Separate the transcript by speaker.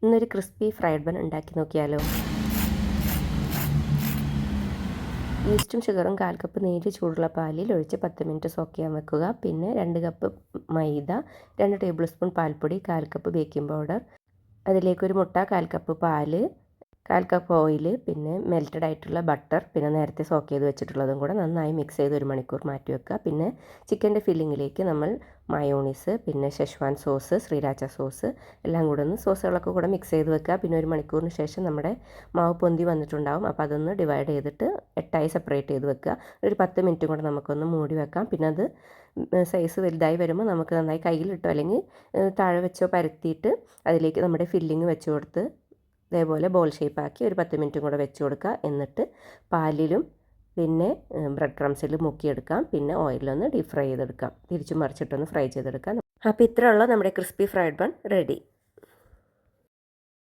Speaker 1: ഇന്നൊരു crispy fried bun ഉണ്ടാക്കി നോക്കിയാലോ. ഈസ്റ്റും ഷുഗറും 1/4 കപ്പ് നേരിയ ചൂടുള്ള പാലിൽ ഒഴിച്ച് 10 മിനിറ്റ് സോക്ക് ചെയ്യാൻ വെക്കുക. പിന്നെ 2 കപ്പ് മൈദ, 2 ടേബിൾ സ്പൂൺ പാൽപ്പൊടി, 1/4 കപ്പ് ബേക്കിംഗ് പൗഡർ, അതിലേക്കൊരു മുട്ട, 1/4 കപ്പ് പാല്, 1/4 കപ്പ് ഓയിൽ, പിന്നെ മെൽറ്റഡ് ആയിട്ടുള്ള ബട്ടർ, പിന്നെ നേരത്തെ സോക്ക് ചെയ്ത് വെച്ചിട്ടുള്ളതും കൂടെ നന്നായി മിക്സ് ചെയ്ത് 1 മണിക്കൂർ മാറ്റി വെക്കുക. പിന്നെ ചിക്കൻ്റെ ഫില്ലിങ്ങിലേക്ക് നമ്മൾ മയോണീസ്, പിന്നെ ഷെഷ്വാൻ സോസ്, ശ്രീരാച്ച സോസ് എല്ലാം കൂടെ സോസുകളൊക്കെ കൂടെ മിക്സ് ചെയ്ത് വെക്കുക. പിന്നെ 1 മണിക്കൂറിന് ശേഷം നമ്മുടെ മാവ് പൊന്തി വന്നിട്ടുണ്ടാവും. അപ്പോൾ അതൊന്ന് ഡിവൈഡ് ചെയ്തിട്ട് 8ആയി സെപ്പറേറ്റ് ചെയ്ത് വെക്കുക. ഒരു 10 മിനിറ്റും കൂടെ നമുക്കൊന്ന് മൂടി വെക്കാം. പിന്നെ അത് സൈസ് വലുതായി വരുമ്പോൾ നമുക്ക് നന്നായി കയ്യിലിട്ടോ അല്ലെങ്കിൽ താഴെ വെച്ചോ പരത്തിയിട്ട് അതിലേക്ക് നമ്മുടെ ഫില്ലിങ് വെച്ച് കൊടുത്ത് ഇതേപോലെ ബോൾ ഷേപ്പാക്കി ഒരു 10 മിനിറ്റും കൂടെ വെച്ച് കൊടുക്കുക. എന്നിട്ട് പാലിലും പിന്നെ ബ്രെഡ് ക്രംസിലും മുക്കിയെടുക്കാം. പിന്നെ ഓയിലൊന്ന് ഡീപ് ഫ്രൈ ചെയ്തെടുക്കാം. തിരിച്ചും മറിച്ചിട്ടൊന്ന് ഫ്രൈ ചെയ്തെടുക്കാം. അപ്പോൾ ഇത്രയുള്ള നമ്മുടെ ക്രിസ്പി ഫ്രൈഡ് ബൺ റെഡി.